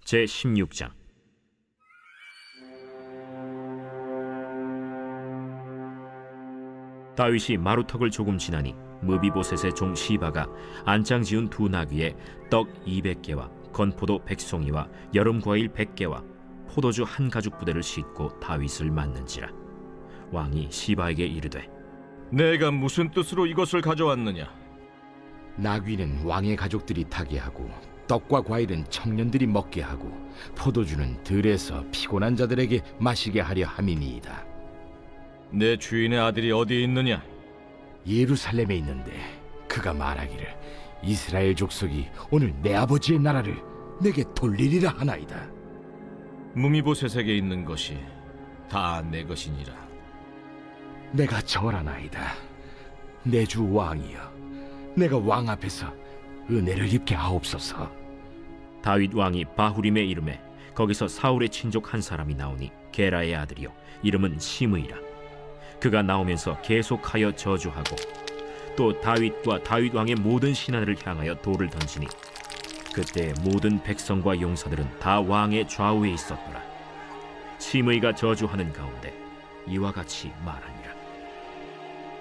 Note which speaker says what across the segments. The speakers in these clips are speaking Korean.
Speaker 1: 제16장. 다윗이 마루턱을 조금 지나니 무비보셋의 종 시바가 안장 지은 두 나귀에 떡 200개와 건포도 100송이와 여름 과일 100개와 포도주 한 가죽 부대를 싣고 다윗을 맞는지라. 왕이 시바에게 이르되,
Speaker 2: 내가 무슨 뜻으로 이것을 가져왔느냐?
Speaker 3: 나귀는 왕의 가족들이 타게 하고 떡과 과일은 청년들이 먹게 하고 포도주는 들에서 피곤한 자들에게 마시게 하려 함이니이다.
Speaker 2: 내 주인의 아들이 어디 있느냐?
Speaker 3: 예루살렘에 있는데 그가 말하기를 이스라엘 족속이 오늘 내 아버지의 나라를 내게 돌리리라 하나이다.
Speaker 2: 무미보셋에게 있는 것이 다 내 것이니라.
Speaker 3: 내가 절하나이다. 내 주 왕이여, 내가 왕 앞에서 은혜를 입게 하옵소서.
Speaker 1: 다윗 왕이 바후림에 이름에 거기서 사울의 친족 한 사람이 나오니 게라의 아들이요 이름은 시므이라. 그가 나오면서 계속하여 저주하고 또 다윗과 다윗 왕의 모든 신하들을 향하여 돌을 던지니 그때 모든 백성과 용사들은 다 왕의 좌우에 있었더라. 시므이가 저주하는 가운데 이와 같이 말하니라.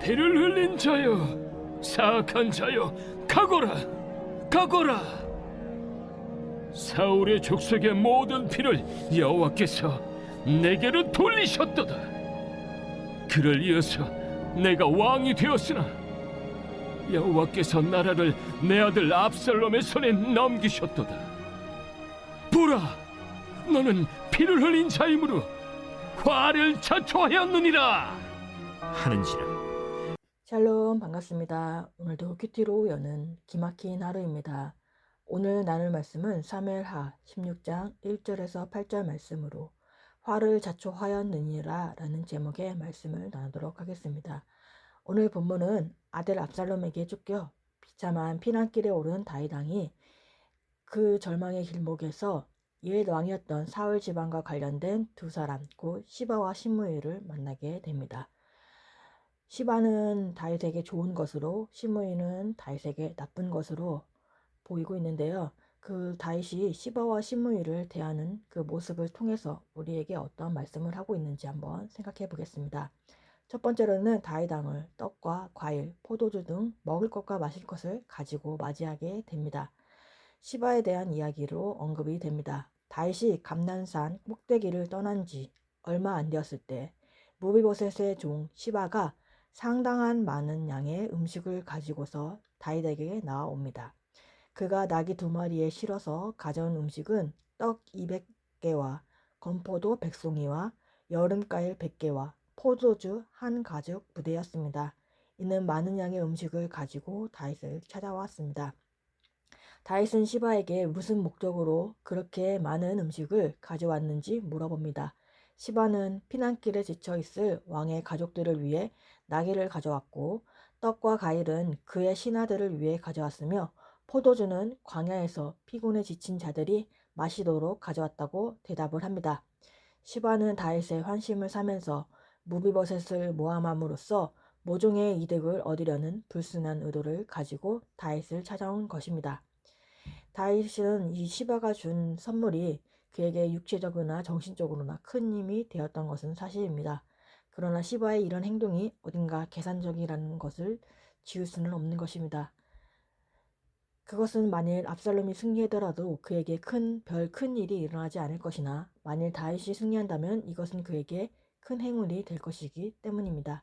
Speaker 4: 피를 흘린 자여, 사악한 자여, 가거라, 가거라. 사울의 족속의 모든 피를 여호와께서 내게로 돌리셨도다. 그를 이어서 내가 왕이 되었으나 여호와께서 나라를 내 아들 압살롬의 손에 넘기셨도다. 보라, 너는 피를 흘린 자이므로 화를 자초하였느니라
Speaker 1: 하는지라.
Speaker 5: 샬롬, 반갑습니다. 오늘도 큐티로 여는 기막힌 하루입니다. 오늘 나눌 말씀은 사무엘하 16장 1절에서 8절 말씀으로 화를 자초하였느니라 라는 제목의 말씀을 나누도록 하겠습니다. 오늘 본문은 아들 압살롬에게 쫓겨 비참한 피난길에 오른 다윗 왕이 그 절망의 길목에서 옛 왕이었던 사울 집안과 관련된 두 사람, 곧 시바와 시므이를 만나게 됩니다. 시바는 다윗에게 좋은 것으로, 시므이는 다윗에게 나쁜 것으로 보이고 있는데요. 그 다윗이 시바와 시므이를 대하는 그 모습을 통해서 우리에게 어떤 말씀을 하고 있는지 한번 생각해 보겠습니다. 첫 번째로는 다윗 왕을 떡과 과일, 포도주 등 먹을 것과 마실 것을 가지고 맞이하게 됩니다. 시바에 대한 이야기로 언급이 됩니다. 다윗이 감난산 꼭대기를 떠난 지 얼마 안 되었을 때 무비보셋의 종 시바가 상당한 많은 양의 음식을 가지고서 다윗에게 나아옵니다. 그가 나귀 2마리에 실어서 가져온 음식은 떡 200개와 건포도 100송이와 여름과일 100개와 포도주 한 가죽 부대였습니다. 이는 많은 양의 음식을 가지고 다윗을 찾아왔습니다. 다윗은 시바에게 무슨 목적으로 그렇게 많은 음식을 가져왔는지 물어봅니다. 시바는 피난길에 지쳐 있을 왕의 가족들을 위해 나귀를 가져왔고 떡과 과일은 그의 신하들을 위해 가져왔으며 포도주는 광야에서 피곤에 지친 자들이 마시도록 가져왔다고 대답을 합니다. 시바는 다윗의 환심을 사면서 무비보셋을 모함함으로써 모종의 이득을 얻으려는 불순한 의도를 가지고 다윗을 찾아온 것입니다. 다윗은 이 시바가 준 선물이 그에게 육체적으로나 정신적으로나 큰 힘이 되었던 것은 사실입니다. 그러나 시바의 이런 행동이 어딘가 계산적이라는 것을 지울 수는 없는 것입니다. 그것은 만일 압살롬이 승리하더라도 그에게 별 큰 일이 일어나지 않을 것이나 만일 다윗이 승리한다면 이것은 그에게 큰 행운이 될 것이기 때문입니다.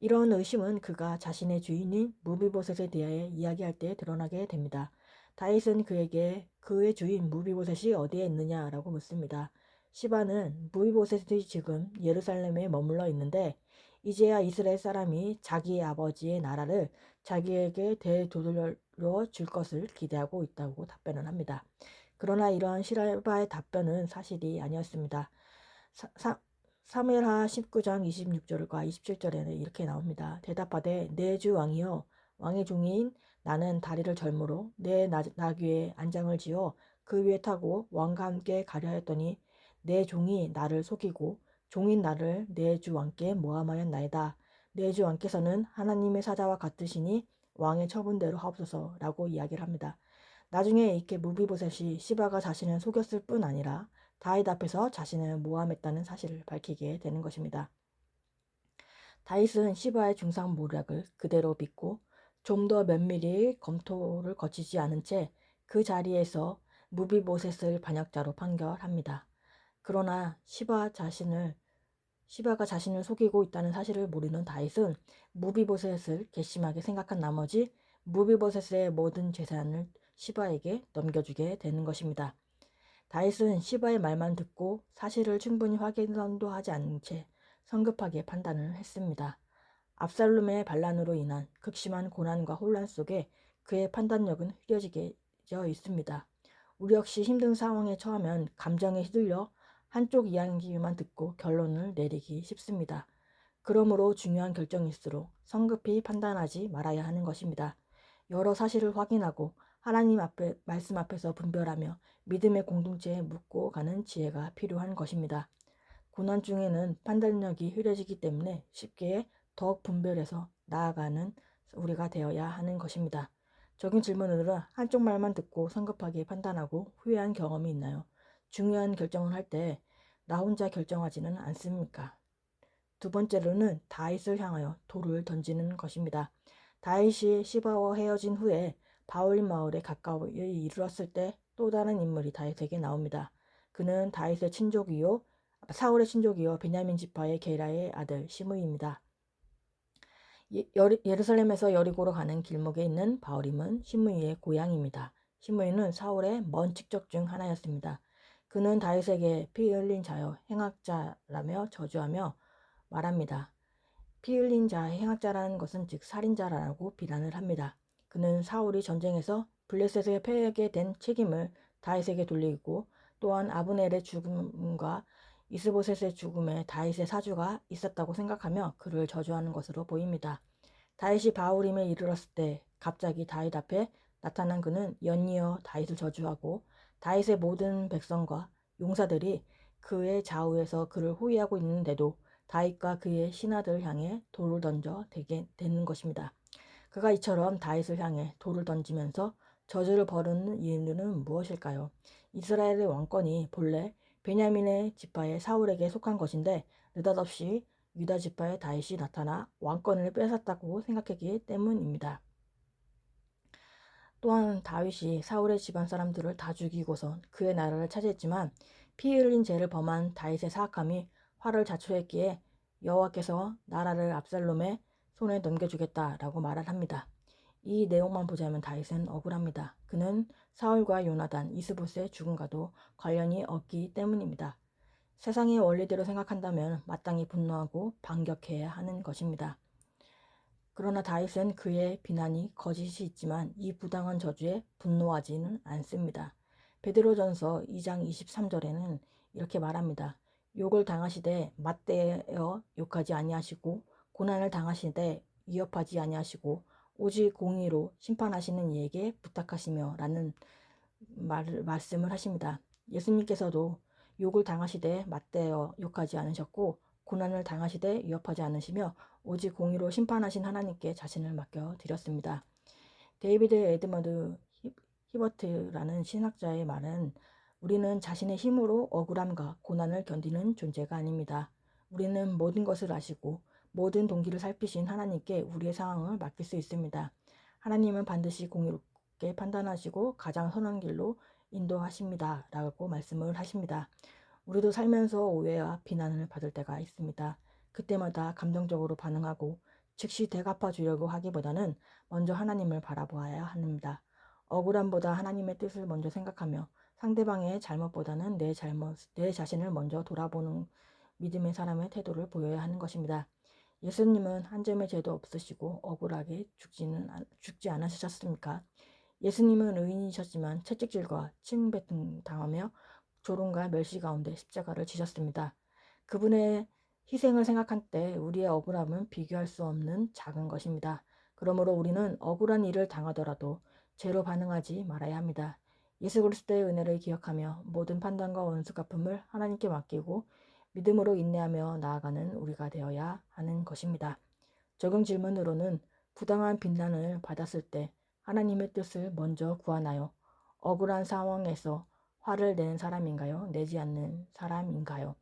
Speaker 5: 이런 의심은 그가 자신의 주인인 무비보셋에 대해 이야기할 때 드러나게 됩니다. 다윗은 그에게 그의 주인 무비보셋이 어디에 있느냐라고 묻습니다. 시바는 무비보셋이 지금 예루살렘에 머물러 있는데 이제야 이스라엘 사람이 자기의 아버지의 나라를 자기에게 되돌려 줄 것을 기대하고 있다고 답변을 합니다. 그러나 이러한 시바의 답변은 사실이 아니었습니다. 사무엘하 19장 26절과 27절에는 이렇게 나옵니다. 대답하되 내 주 왕이여, 왕의 종인 나는 다리를 절므로 내 나귀에 안장을 지어 그 위에 타고 왕과 함께 가려 하였더니 내 종이 나를 속이고 종인 나를 내 주 왕께 모함하였나이다. 내 주 왕께서는 하나님의 사자와 같으시니 왕의 처분대로 하옵소서라고 이야기를 합니다. 나중에 이렇게 무비보셋이 시바가 자신을 속였을 뿐 아니라 다윗 앞에서 자신을 모함했다는 사실을 밝히게 되는 것입니다. 다윗은 시바의 중상 모략을 그대로 믿고 좀 더 면밀히 검토를 거치지 않은 채 그 자리에서 무비보셋을 반역자로 판결합니다. 그러나 시바가 자신을 속이고 있다는 사실을 모르는 다윗은 무비보셋을 괘씸하게 생각한 나머지 무비보셋의 모든 재산을 시바에게 넘겨주게 되는 것입니다. 다윗은 시바의 말만 듣고 사실을 충분히 확인도 하지 않은 채 성급하게 판단을 했습니다. 압살롬의 반란으로 인한 극심한 고난과 혼란 속에 그의 판단력은 흐려지게 있습니다. 우리 역시 힘든 상황에 처하면 감정에 휘둘려 한쪽 이야기만 듣고 결론을 내리기 쉽습니다. 그러므로 중요한 결정일수록 성급히 판단하지 말아야 하는 것입니다. 여러 사실을 확인하고 하나님 앞에 말씀 앞에서 분별하며 믿음의 공동체에 묻고 가는 지혜가 필요한 것입니다. 고난 중에는 판단력이 흐려지기 때문에 쉽게 더욱 분별해서 나아가는 우리가 되어야 하는 것입니다. 적은 질문으로 한쪽 말만 듣고 성급하게 판단하고 후회한 경험이 있나요? 중요한 결정을 할 때 나 혼자 결정하지는 않습니까? 두 번째로는 다윗을 향하여 돌을 던지는 것입니다. 다윗이 시바와 헤어진 후에 바울림 마을에 가까이 이르렀을 때 또 다른 인물이 다윗에게 나옵니다. 그는 다윗의 친족이요 사울의 친족이요 베냐민 지파의 게라의 아들 시므이입니다. 예루살렘에서 여리고로 가는 길목에 있는 바울임은 시므이의 고향입니다. 시므이는 사울의 먼 직접 중 하나였습니다. 그는 다윗에게 피 흘린 자여 행악자라며 저주하며 말합니다. 피 흘린 자 행악자라는 것은 즉 살인자라고 비난을 합니다. 그는 사울이 전쟁에서 블레셋의 패하게 된 책임을 다윗에게 돌리고 또한 아브넬의 죽음과 이스보셋의 죽음에 다윗의 사주가 있었다고 생각하며 그를 저주하는 것으로 보입니다. 다윗이 바울임에 이르렀을 때 갑자기 다윗 앞에 나타난 그는 연이어 다윗을 저주하고 다윗의 모든 백성과 용사들이 그의 좌우에서 그를 호위하고 있는데도 다윗과 그의 신하들을 향해 돌을 던져 대게 되는 것입니다. 그가 이처럼 다윗을 향해 돌을 던지면서 저주를 벌이는 이유는 무엇일까요? 이스라엘의 왕권이 본래 베냐민의 지파의 사울에게 속한 것인데 느닷없이 유다 지파의 다윗이 나타나 왕권을 뺏었다고 생각했기 때문입니다. 또한 다윗이 사울의 집안 사람들을 다 죽이고선 그의 나라를 차지했지만 피 흘린 죄를 범한 다윗의 사악함이 화를 자초했기에 여호와께서 나라를 압살롬의 손에 넘겨주겠다라고 말을 합니다. 이 내용만 보자면 다윗은 억울합니다. 그는 사울과 요나단, 이스보스의 죽음과도 관련이 없기 때문입니다. 세상의 원리대로 생각한다면 마땅히 분노하고 반격해야 하는 것입니다. 그러나 다윗은 그의 비난이 거짓이 있지만 이 부당한 저주에 분노하지는 않습니다. 베드로전서 2장 23절에는 이렇게 말합니다. 욕을 당하시되 맞대어 욕하지 아니하시고 고난을 당하시되 위협하지 아니하시고 오직 공의로 심판하시는 이에게 부탁하시며 라는 말씀을 하십니다. 예수님께서도 욕을 당하시되 맞대어 욕하지 않으셨고 고난을 당하시되 위협하지 않으시며 오직 공의로 심판하신 하나님께 자신을 맡겨드렸습니다. 데이비드 에드먼드 히버트라는 신학자의 말은 우리는 자신의 힘으로 억울함과 고난을 견디는 존재가 아닙니다. 우리는 모든 것을 아시고 모든 동기를 살피신 하나님께 우리의 상황을 맡길 수 있습니다. 하나님은 반드시 공의롭게 판단하시고 가장 선한 길로 인도하십니다. 라고 말씀을 하십니다. 우리도 살면서 오해와 비난을 받을 때가 있습니다. 그때마다 감정적으로 반응하고 즉시 되갚아 주려고 하기보다는 먼저 하나님을 바라보아야 합니다. 억울함보다 하나님의 뜻을 먼저 생각하며 상대방의 잘못보다는 내 자신을 먼저 돌아보는 믿음의 사람의 태도를 보여야 하는 것입니다. 예수님은 한 점의 죄도 없으시고 억울하게 죽지 않으셨습니까? 예수님은 의인이셨지만 채찍질과 침뱉음 당하며 조롱과 멸시 가운데 십자가를 지셨습니다. 그분의 희생을 생각할 때 우리의 억울함은 비교할 수 없는 작은 것입니다. 그러므로 우리는 억울한 일을 당하더라도 죄로 반응하지 말아야 합니다. 예수 그리스도의 은혜를 기억하며 모든 판단과 원수 갚음을 하나님께 맡기고 믿음으로 인내하며 나아가는 우리가 되어야 하는 것입니다. 적용 질문으로는 부당한 비난을 받았을 때 하나님의 뜻을 먼저 구하나요? 억울한 상황에서 화를 내는 사람인가요? 내지 않는 사람인가요?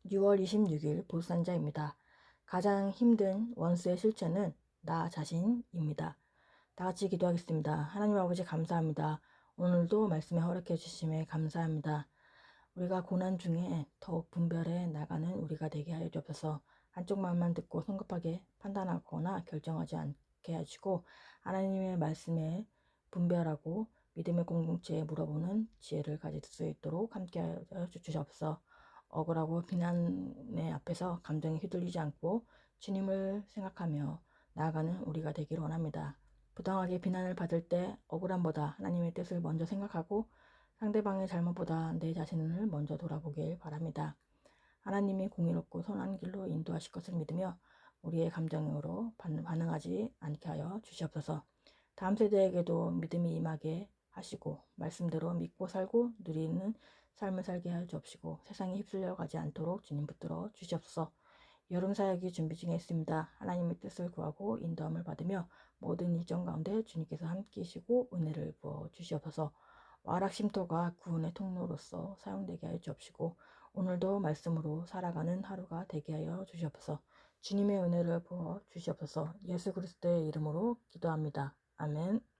Speaker 5: 6월 26일 보수산자입니다. 가장 힘든 원수의 실체는 나 자신입니다. 다 같이 기도하겠습니다. 하나님 아버지 감사합니다. 오늘도 말씀에 허락해 주심에 감사합니다. 우리가 고난 중에 더욱 분별해 나가는 우리가 되게 하여 주옵소서. 한쪽 말만 듣고 성급하게 판단하거나 결정하지 않게 해주고 하나님의 말씀에 분별하고 믿음의 공동체에 물어보는 지혜를 가질 수 있도록 함께 하여 주시옵소서. 억울하고 비난의 앞에서 감정에 휘둘리지 않고 주님을 생각하며 나아가는 우리가 되기를 원합니다. 부당하게 비난을 받을 때 억울함보다 하나님의 뜻을 먼저 생각하고 상대방의 잘못보다 내 자신을 먼저 돌아보길 바랍니다. 하나님이 공의롭고 선한 길로 인도하실 것을 믿으며 우리의 감정으로 반응하지 않게 하여 주시옵소서. 다음 세대에게도 믿음이 임하게 하시고 말씀대로 믿고 살고 누리는 삶을 살게 하여 주옵시고 세상에 휩쓸려 가지 않도록 주님 붙들어 주시옵소서. 여름 사역이 준비 중에 있습니다. 하나님의 뜻을 구하고 인도함을 받으며 모든 일정 가운데 주님께서 함께이시고 은혜를 부어 주시옵소서. 와락 쉼터가 구원의 통로로서 사용되게 하여 주옵시고 오늘도 말씀으로 살아가는 하루가 되게 하여 주시옵소서. 주님의 은혜를 부어 주시옵소서. 예수 그리스도의 이름으로 기도합니다. 아멘.